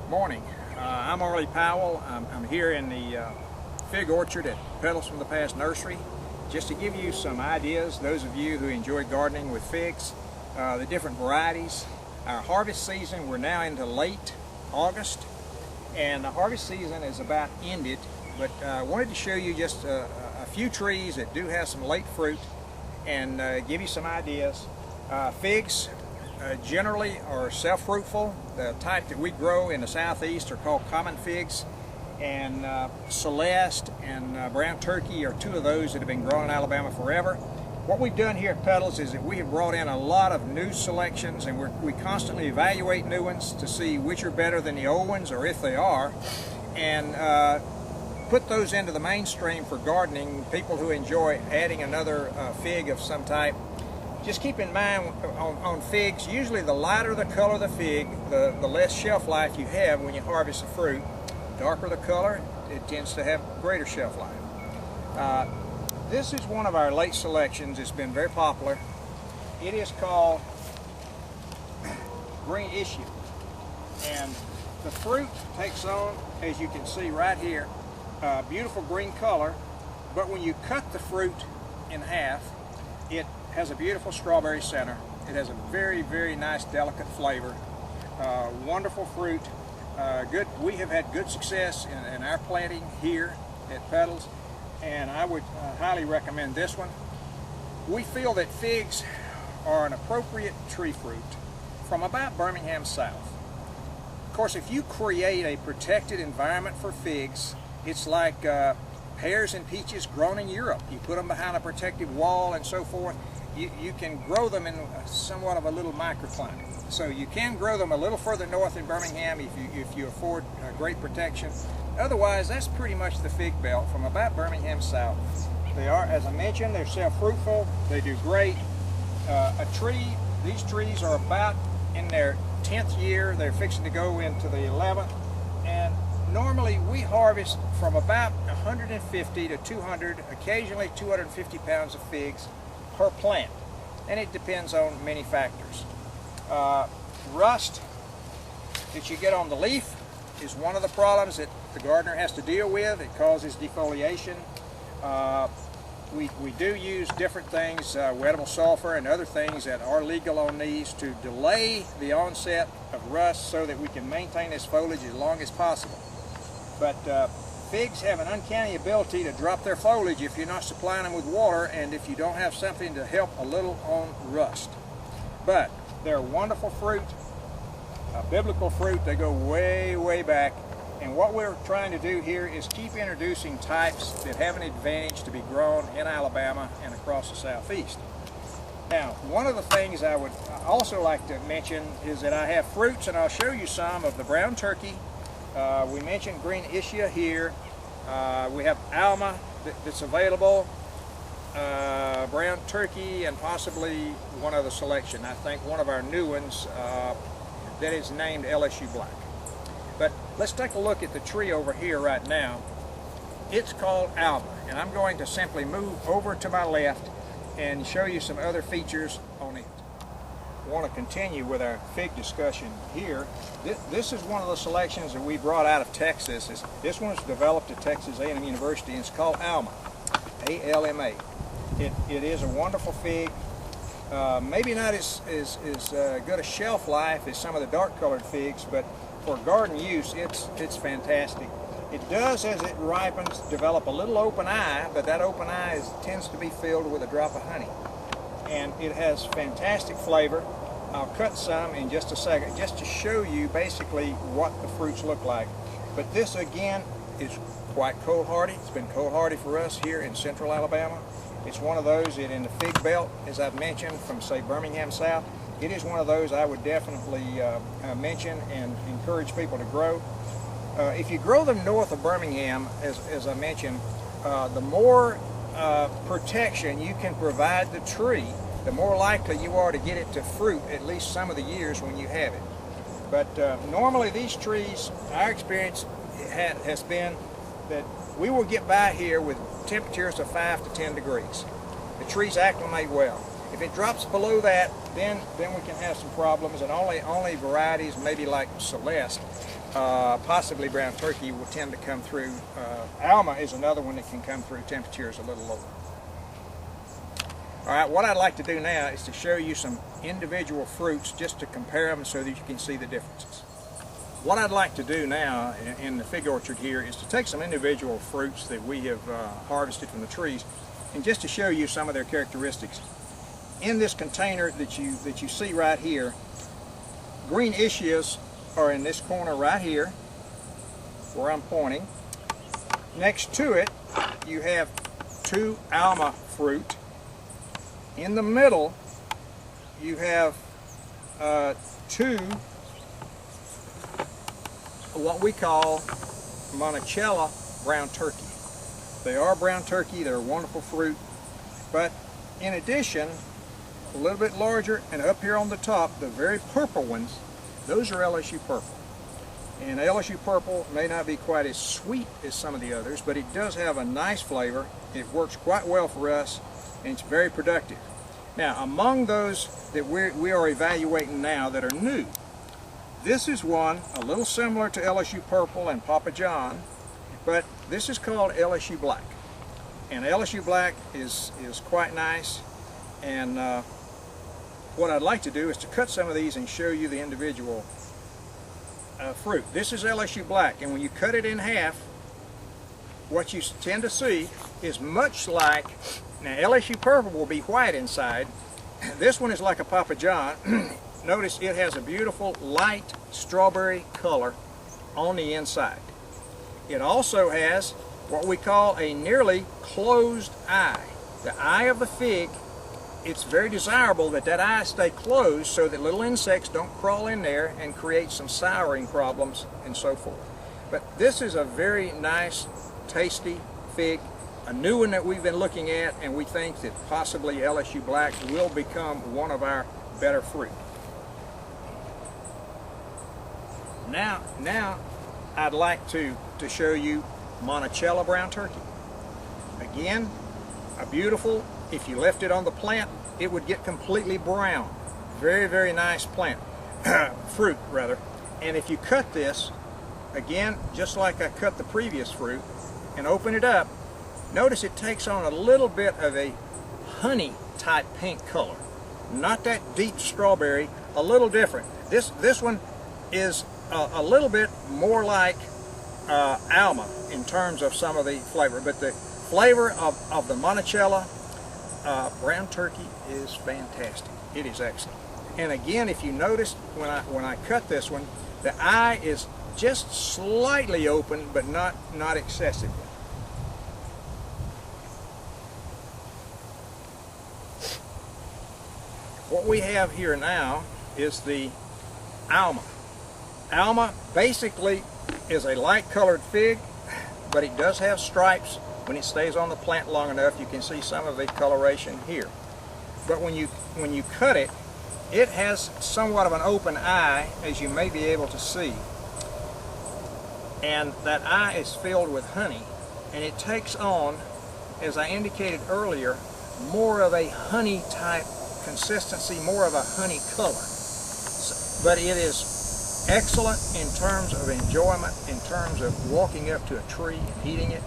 Morning. I'm Arlie Powell. I'm here in the fig orchard at Petals from the Past Nursery, just to give you some ideas, those of you who enjoy gardening with figs, the different varieties. Our harvest season, we're now into late August, and the harvest season is about ended, but I wanted to show you just a few trees that do have some late fruit and give you some ideas. Figs generally are self-fruitful. The type that we grow in the southeast are called common figs, and Celeste and Brown Turkey are two of those that have been grown in Alabama forever. What we've done here at Petals is that we have brought in a lot of new selections, and we constantly evaluate new ones to see which are better than the old ones, or if they are, and put those into the mainstream for gardening. People who enjoy adding another fig of some type. Just keep in mind on figs, usually the lighter the color of the fig, the less shelf life you have when you harvest the fruit. Darker the color, it tends to have greater shelf life. This is one of our late selections. It's been very popular. It is called Green Issue, and the fruit takes on, as you can see right here, a beautiful green color, but when you cut the fruit in half, it has a beautiful strawberry center. It has a very, very nice, delicate flavor. Wonderful fruit. We have had good success in our planting here at Petals, and I would highly recommend this one. We feel that figs are an appropriate tree fruit from about Birmingham south. Of course, if you create a protected environment for figs, it's like pears and peaches grown in Europe. You put them behind a protective wall and so forth. You can grow them in somewhat of a little microclimate. So you can grow them a little further north in Birmingham if you afford great protection. Otherwise, that's pretty much the fig belt from about Birmingham south. They are, as I mentioned, they're self-fruitful. They do great. These trees are about in their 10th year. They're fixing to go into the 11th. And normally we harvest from about 150 to 200, occasionally 250 pounds of figs per plant, and it depends on many factors. Rust that you get on the leaf is one of the problems that the gardener has to deal with. It causes defoliation. We do use different things, wettable sulfur and other things that are legal on these to delay the onset of rust so that we can maintain this foliage as long as possible. But figs have an uncanny ability to drop their foliage if you're not supplying them with water and if you don't have something to help a little on rust. But they're a wonderful fruit, a biblical fruit. They go way, way back. And what we're trying to do here is keep introducing types that have an advantage to be grown in Alabama and across the southeast. Now, one of the things I would also like to mention is that I have fruits, and I'll show you some of the brown turkey. We mentioned Green Issue here. We have Alma that's available, brown turkey, and possibly one other selection. I think one of our new ones that is named Lsu Black. But let's take a look at the tree over here right now. It's called Alma, and I'm going to simply move over to my left and show you some other features on it. I want to continue with our fig discussion here. This is one of the selections that we brought out of Texas. This one was developed at Texas A&M University, and it's called Alma, A-L-M-A. It is a wonderful fig. Maybe not as good a shelf life as some of the dark colored figs, but for garden use, it's fantastic. It does, as it ripens, develop a little open eye, but that open eye tends to be filled with a drop of honey. And it has fantastic flavor. I'll cut some in just a second just to show you basically what the fruits look like. But this again is quite cold hardy. It's been cold hardy for us here in central Alabama. It's one of those that in the fig belt, as I've mentioned, from say Birmingham south, it is one of those I would definitely mention and encourage people to grow. If you grow them north of Birmingham, as I mentioned, the more protection you can provide the tree, the more likely you are to get it to fruit at least some of the years when you have it. But normally these trees, our experience has been that we will get by here with temperatures of 5 to 10 degrees. The trees acclimate well. If it drops below that, then we can have some problems, and only varieties, maybe like Celeste, possibly brown turkey, will tend to come through. Alma is another one that can come through temperatures a little lower. All right, what I'd like to do now is to show you some individual fruits just to compare them so that you can see the differences. What I'd like to do now in the fig orchard here is to take some individual fruits that we have harvested from the trees and just to show you some of their characteristics. In this container that you see right here, green ischias are in this corner right here where I'm pointing. Next to it you have 2 Alma fruit. In the middle you have 2 what we call Monticello brown turkey. They are brown turkey, they're a wonderful fruit, but in addition, a little bit larger, and up here on the top, the very purple ones, those are Lsu Purple. And Lsu Purple may not be quite as sweet as some of the others, but it does have a nice flavor. It works quite well for us, and it's very productive. Now, among those that we are evaluating now that are new, this is one a little similar to Lsu Purple and Papa John, but this is called Lsu Black. And Lsu Black is quite nice, and what I'd like to do is to cut some of these and show you the individual fruit. This is Lsu Black, and when you cut it in half, what you tend to see is much like, now Lsu Purple will be white inside. This one is like a Papa John. Notice it has a beautiful light strawberry color on the inside. It also has what we call a nearly closed eye. The eye of the fig, it's very desirable that that eye stay closed so that little insects don't crawl in there and create some souring problems and so forth. But this is a very nice, tasty fig, a new one that we've been looking at, and we think that possibly Lsu Black will become one of our better fruit. Now I'd like to show you Monticello brown turkey. Again, a beautiful, if you left it on the plant, it would get completely brown. Very, very nice plant, fruit rather. And if you cut this, again, just like I cut the previous fruit, and open it up, notice it takes on a little bit of a honey type pink color. Not that deep strawberry, a little different. This one is a little bit more like Alma in terms of some of the flavor, but the flavor of the Monticello brown turkey is fantastic. It is excellent. And again, if you noticed when I cut this one, the eye is just slightly open, but not excessively. What we have here now is the Alma. Alma basically is a light colored fig, but it does have stripes. When it stays on the plant long enough, you can see some of the coloration here. But when you cut it, it has somewhat of an open eye, as you may be able to see. And that eye is filled with honey, and it takes on, as I indicated earlier, more of a honey type consistency, more of a honey color. But it is excellent in terms of enjoyment, in terms of walking up to a tree and eating it.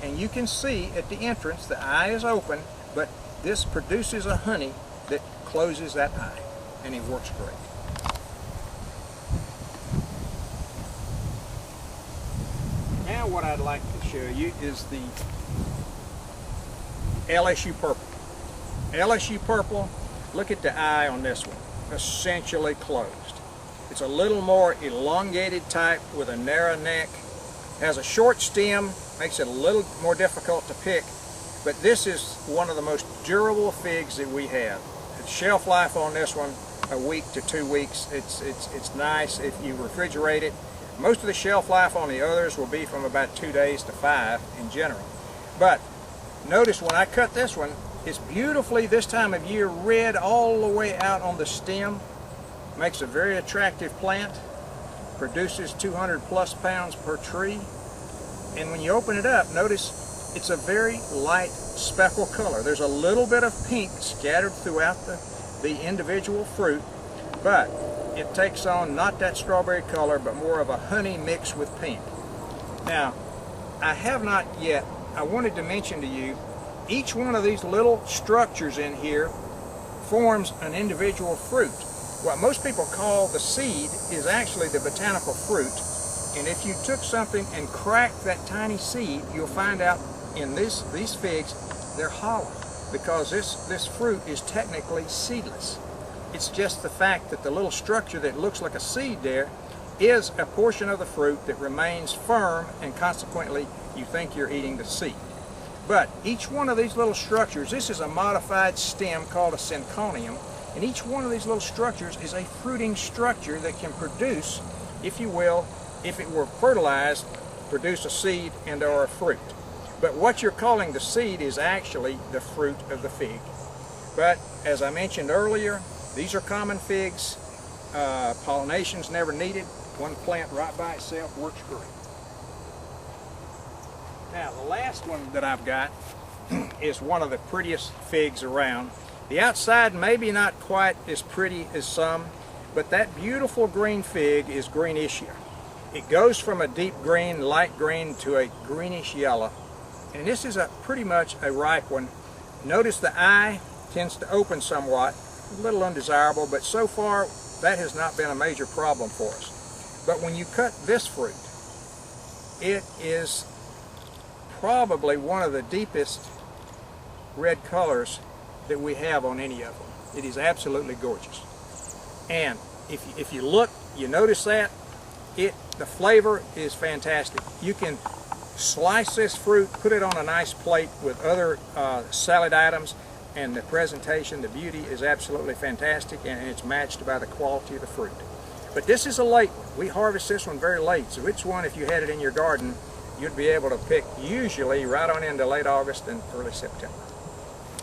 And you can see at the entrance the eye is open, but this produces a honey that closes that eye, and it works great. Now what I'd like to show you is the Lsu Purple. Lsu Purple, look at the eye on this one, essentially closed. It's a little more elongated type with a narrow neck, has a short stem, makes it a little more difficult to pick, but this is one of the most durable figs that we have. The shelf life on this one, a week to 2 weeks. It's nice if you refrigerate it. Most of the shelf life on the others will be from about 2 days to 5 in general. But notice when I cut this one, it's beautifully this time of year red all the way out on the stem. Makes a very attractive plant, produces 200+ pounds per tree, and when you open it up, notice It's a very light speckle color. There's a little bit of pink scattered throughout the individual fruit, but it takes on not that strawberry color, but more of a honey mixed with pink. Now, I have not yet, I wanted to mention to you, each one of these little structures in here forms an individual fruit. What most people call the seed is actually the botanical fruit, and if you took something and cracked that tiny seed, you'll find out in these figs, they're hollow, because this fruit is technically seedless. It's just the fact that the little structure that looks like a seed there is a portion of the fruit that remains firm, and consequently you think you're eating the seed. But each one of these little structures, this is a modified stem called a synconium, and each one of these little structures is a fruiting structure that can produce, if you will, if it were fertilized, produce a seed and or a fruit. But what you're calling the seed is actually the fruit of the fig. But as I mentioned earlier, these are common figs. Pollination's never needed. One plant right by itself works great. Now the last one that I've got is one of the prettiest figs around. The outside maybe not quite as pretty as some, but that beautiful green fig is Greenisia. It goes from a deep green, light green to a greenish yellow. And this is pretty much a ripe one. Notice the eye tends to open somewhat, a little undesirable, but so far that has not been a major problem for us. But when you cut this fruit, it is probably one of the deepest red colors that we have on any of them. It is absolutely gorgeous. And if you look, you notice that, the flavor is fantastic. You can slice this fruit, put it on a nice plate with other salad items, and the presentation, the beauty is absolutely fantastic, and it's matched by the quality of the fruit. But this is a late one. We harvest this one very late, so it's one, if you had it in your garden, you'd be able to pick usually right on into late August and early September.